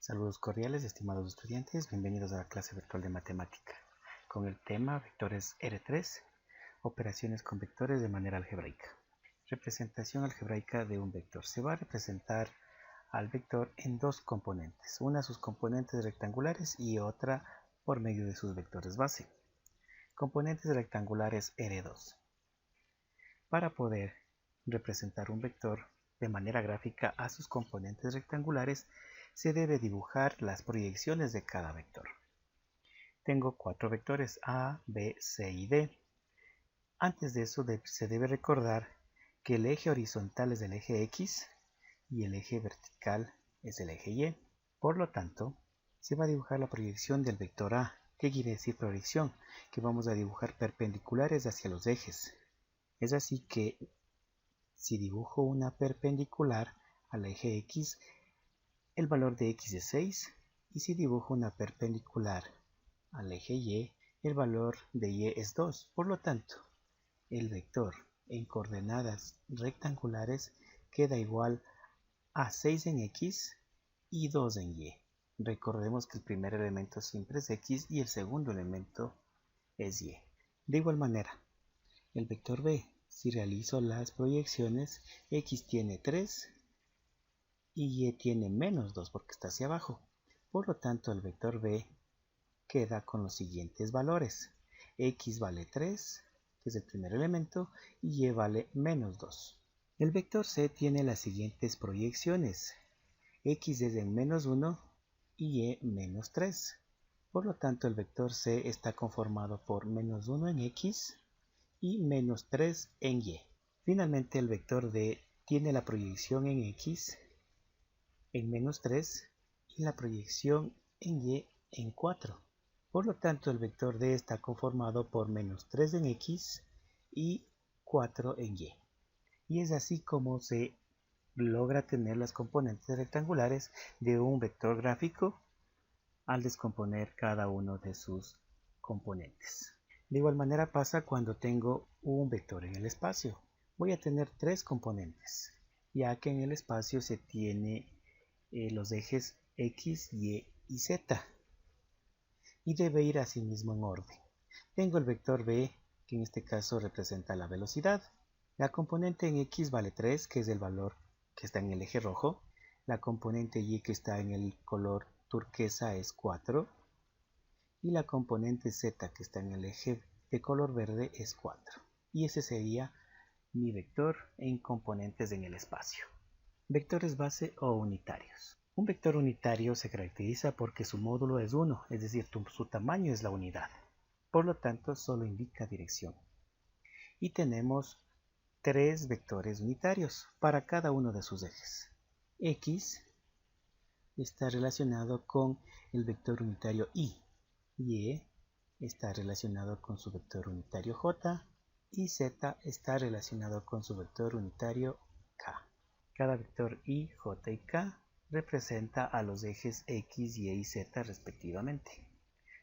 Saludos cordiales, estimados estudiantes, bienvenidos a la clase virtual de matemática, con el tema vectores R3, operaciones con vectores de manera algebraica. Representación algebraica de un vector. Se va a representar al vector en dos componentes, una sus componentes rectangulares y otra por medio de sus vectores base. Componentes rectangulares R2. Para poder representar un vector de manera gráfica a sus componentes rectangulares, se debe dibujar las proyecciones de cada vector. Tengo cuatro vectores A, B, C y D. Antes de eso se debe recordar que el eje horizontal es el eje X y el eje vertical es el eje Y. Por lo tanto, se va a dibujar la proyección del vector A. ¿Qué quiere decir proyección? Que vamos a dibujar perpendiculares hacia los ejes. Es así que si dibujo una perpendicular al eje X, el valor de X es 6, y si dibujo una perpendicular al eje Y, el valor de Y es 2. Por lo tanto, el vector en coordenadas rectangulares queda igual a 6 en X y 2 en Y. Recordemos que el primer elemento siempre es X y el segundo elemento es Y. De igual manera, el vector B, si realizo las proyecciones, X tiene 3 y Y tiene menos 2 porque está hacia abajo. Por lo tanto, el vector B queda con los siguientes valores. X vale 3, que es el primer elemento, y Y vale menos 2. El vector C tiene las siguientes proyecciones. X es en menos 1 y Y menos 3. Por lo tanto, el vector C está conformado por menos 1 en X y menos 3 en Y. Finalmente, el vector D tiene la proyección en X en menos 3 y la proyección en Y en 4. Por lo tanto, el vector D está conformado por menos 3 en X y 4 en Y. Y es así como se logra tener las componentes rectangulares de un vector gráfico al descomponer cada uno de sus componentes. De igual manera pasa cuando tengo un vector en el espacio. Voy a tener tres componentes, ya que en el espacio se tiene los ejes X, Y y Z, y debe ir así mismo en orden. Tengo el vector B, que en este caso representa la velocidad. La componente en X vale 3, que es el valor que está en el eje rojo. La componente Y, que está en el color turquesa, es 4. Y la componente Z, que está en el eje de color verde, es 4. Y ese sería mi vector en componentes en el espacio. Vectores base o unitarios. Un vector unitario se caracteriza porque su módulo es 1, es decir, su tamaño es la unidad. Por lo tanto, solo indica dirección. Y tenemos tres vectores unitarios para cada uno de sus ejes. X está relacionado con el vector unitario Y. Y está relacionado con su vector unitario J. Y Z está relacionado con su vector unitario K. Cada vector I, J y K representa a los ejes X, Y y Z respectivamente.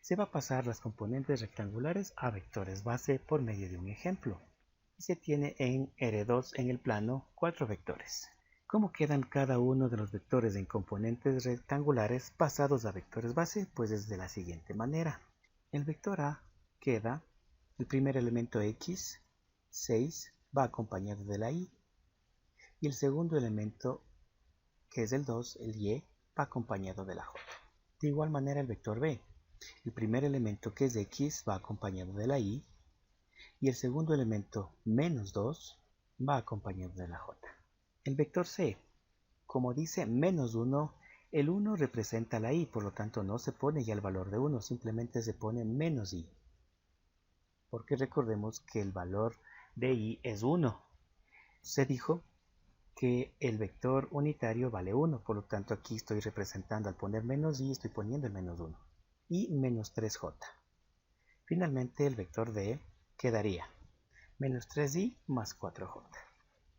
Se va a pasar las componentes rectangulares a vectores base por medio de un ejemplo. Y se tiene en R2 en el plano 4 vectores. ¿Cómo quedan cada uno de los vectores en componentes rectangulares pasados a vectores base? Pues es de la siguiente manera. El vector A queda, el primer elemento X, 6, va acompañado de la Y. Y el segundo elemento, que es el 2, el Y, va acompañado de la J. De igual manera el vector B. El primer elemento, que es X, va acompañado de la Y. Y el segundo elemento, menos 2, va acompañado de la J. El vector C, como dice menos 1, el 1 representa la Y, por lo tanto no se pone ya el valor de 1, simplemente se pone menos Y. Porque recordemos que el valor de Y es 1. Se dijo que el vector unitario vale 1, por lo tanto aquí estoy representando, al poner menos Y, estoy poniendo el menos 1. Y menos 3J. Finalmente el vector D quedaría menos 3Y más 4J.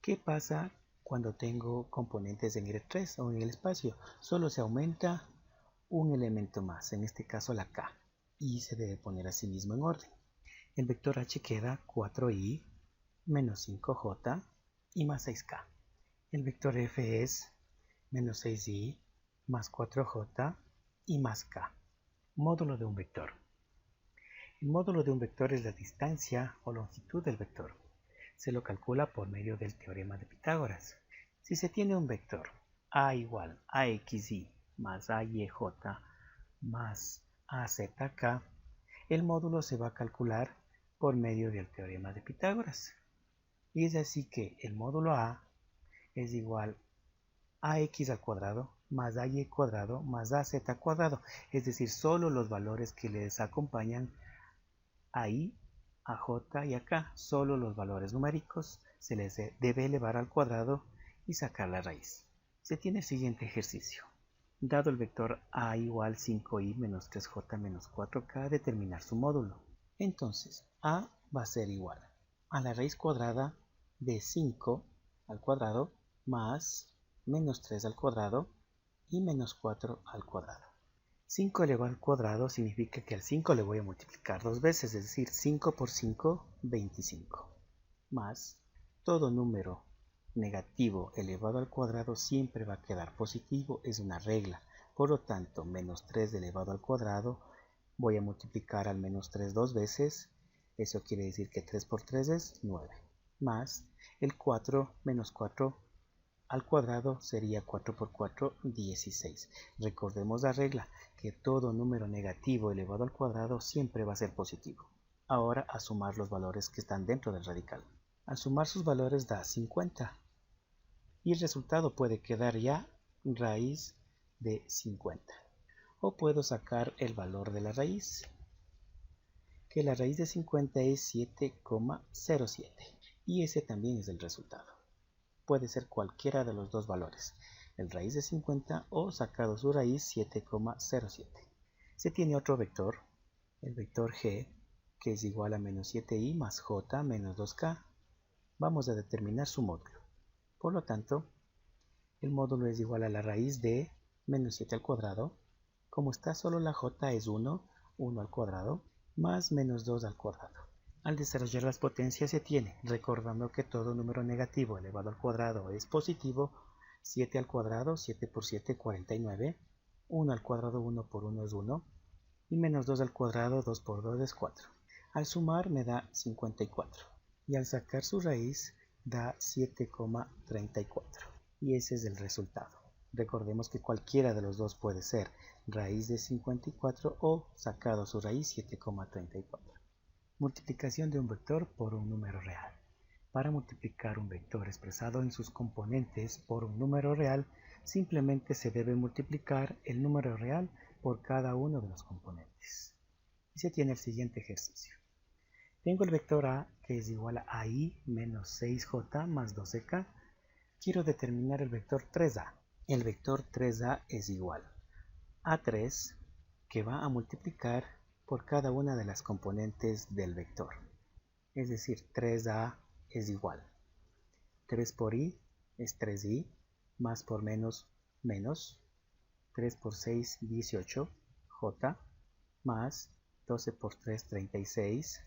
¿Qué pasa cuando tengo componentes en R3 o en el espacio? Solo se aumenta un elemento más, en este caso la K, y se debe poner así mismo en orden. El vector H queda 4Y menos 5J y más 6K. El vector F es menos 6Y más 4j y más k. Módulo de un vector. El módulo de un vector es la distancia o longitud del vector. Se lo calcula por medio del teorema de Pitágoras. Si se tiene un vector a igual a xy más ayj más azk, el módulo se va a calcular por medio del teorema de Pitágoras. Y es así que el módulo a es igual a x al cuadrado más ay cuadrado más az cuadrado, es decir, solo los valores que les acompañan a i, a j y a k, solo los valores numéricos se les debe elevar al cuadrado y sacar la raíz. Se tiene el siguiente ejercicio. Dado el vector a igual 5i menos 3j menos 4k, determinar su módulo. Entonces, a va a ser igual a la raíz cuadrada de 5 al cuadrado más menos 3 al cuadrado y menos 4 al cuadrado. 5 elevado al cuadrado significa que al 5 le voy a multiplicar dos veces, es decir, 5 por 5, 25. Más todo número negativo elevado al cuadrado siempre va a quedar positivo, es una regla. Por lo tanto, menos 3 elevado al cuadrado voy a multiplicar al menos 3 dos veces. Eso quiere decir que 3 por 3 es 9. Más el 4 menos 4 al cuadrado sería 4 por 4, 16. Recordemos la regla, que todo número negativo elevado al cuadrado siempre va a ser positivo. Ahora a sumar los valores que están dentro del radical. Al sumar sus valores da 50. Y el resultado puede quedar ya raíz de 50. O puedo sacar el valor de la raíz, que la raíz de 50 es 7,07. Y ese también es el resultado. Puede ser cualquiera de los dos valores, el raíz de 50 o sacado su raíz 7,07. Se tiene otro vector, el vector g, que es igual a menos 7i más j menos 2k. Vamos a determinar su módulo. Por lo tanto, el módulo es igual a la raíz de menos 7 al cuadrado. Como está solo la j es 1, 1 al cuadrado, más menos 2 al cuadrado. Al desarrollar las potencias se tiene, recordando que todo número negativo elevado al cuadrado es positivo, 7 al cuadrado, 7 por 7, 49, 1 al cuadrado, 1 por 1 es 1, y menos 2 al cuadrado, 2 por 2 es 4. Al sumar me da 54, y al sacar su raíz da 7,34, y ese es el resultado. Recordemos que cualquiera de los dos puede ser raíz de 54 o sacado su raíz 7,34. Multiplicación de un vector por un número real. Para multiplicar un vector expresado en sus componentes por un número real, simplemente se debe multiplicar el número real por cada uno de los componentes. Y se tiene el siguiente ejercicio. Tengo el vector a, que es igual a i menos 6j más 12k. Quiero determinar el vector 3a. El vector 3a es igual a 3, que va a multiplicar por cada una de las componentes del vector. Es decir, 3a es igual. 3 por i es 3i, más por menos, menos. 3 por 6, 18, j, más 12 por 3, 36,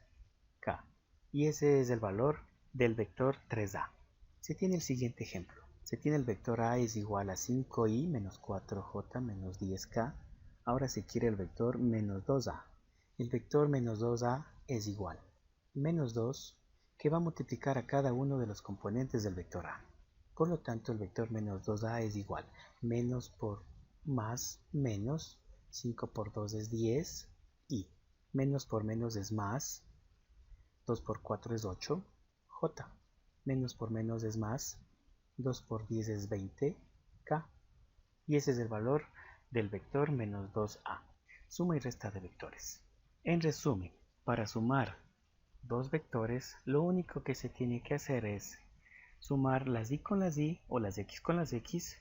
k. Y ese es el valor del vector 3a. Se tiene el siguiente ejemplo. Se tiene el vector a es igual a 5i menos 4j menos 10k. Ahora se quiere el vector menos 2a. El vector menos 2a es igual menos 2, que va a multiplicar a cada uno de los componentes del vector a. Por lo tanto, el vector menos 2a es igual menos por más menos, 5 por 2 es 10, y menos por menos es más, 2 por 4 es 8, j. Menos por menos es más, 2 por 10 es 20, k. Y ese es el valor del vector menos 2a. Suma y resta de vectores. En resumen, para sumar dos vectores, lo único que se tiene que hacer es sumar las y con las y, o las x con las x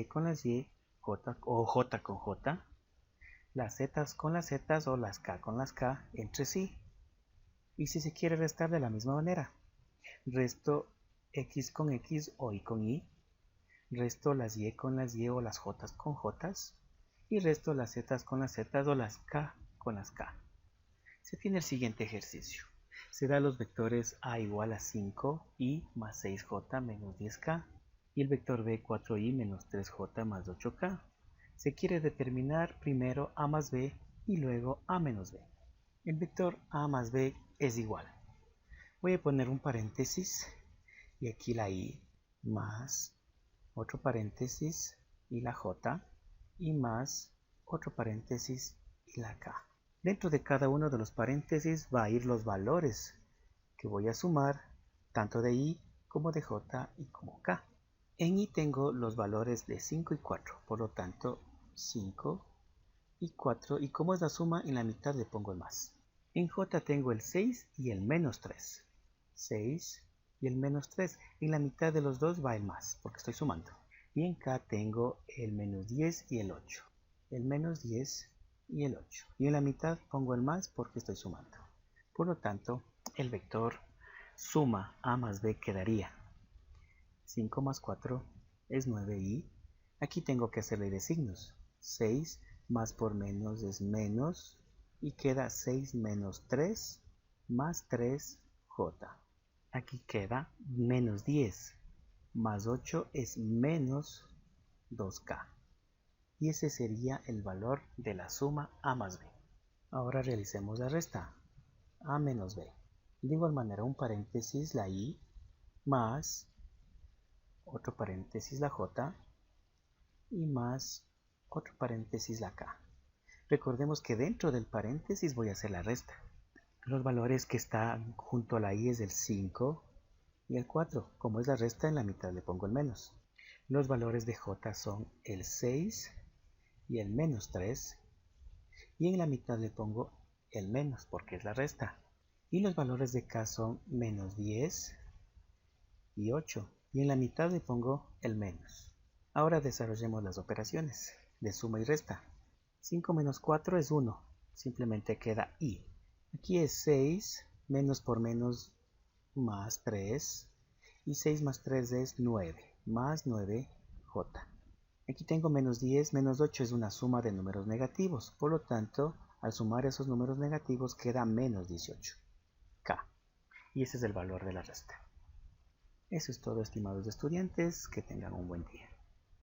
con las y, j o j con j, las z con las z o las k con las k entre sí. Y si se quiere restar de la misma manera, resto x con x o y con y, resto las y con las y o las j con j, y resto las z con las z o las k con las k. Se tiene el siguiente ejercicio. Se da los vectores a igual a 5i más 6j menos 10k y el vector b 4i menos 3j más 8k. Se quiere determinar primero a más b y luego a menos b. El vector a más b es igual. Voy a poner un paréntesis y aquí la i más otro paréntesis y la j y más otro paréntesis y la k. Dentro de cada uno de los paréntesis va a ir los valores que voy a sumar tanto de i como de j y como k. En i tengo los valores de 5 y 4, por lo tanto 5 y 4, y como es la suma, en la mitad le pongo el más. En j tengo el 6 y el menos 3. 6 y el menos 3, en la mitad de los dos va el más, porque estoy sumando. Y en k tengo el menos 10 y el 8. El menos 10 y el 8. Y en la mitad pongo el más porque estoy sumando. Por lo tanto, el vector suma a más b quedaría 5 más 4 es 9 y aquí tengo que hacerle de signos. 6 más por menos es menos y queda 6 menos 3 más 3j. Aquí queda menos 10 más 8 es menos 2k. Y ese sería el valor de la suma a más b. Ahora realicemos la resta. A menos b. De igual manera un paréntesis la i más otro paréntesis la j y más otro paréntesis la k. Recordemos que dentro del paréntesis voy a hacer la resta. Los valores que están junto a la i es el 5 y el 4. Como es la resta, en la mitad le pongo el menos. Los valores de j son el 6 y el menos 3. Y en la mitad le pongo el menos porque es la resta. Y los valores de k son menos 10 y 8. Y en la mitad le pongo el menos. Ahora desarrollemos las operaciones de suma y resta. 5 menos 4 es 1. Simplemente queda i. Aquí es 6, menos por menos más 3. Y 6 más 3 es 9, más 9j. Aquí tengo menos 10, menos 8 es una suma de números negativos. Por lo tanto, al sumar esos números negativos queda menos 18k. Y ese es el valor de la resta. Eso es todo, estimados estudiantes. Que tengan un buen día.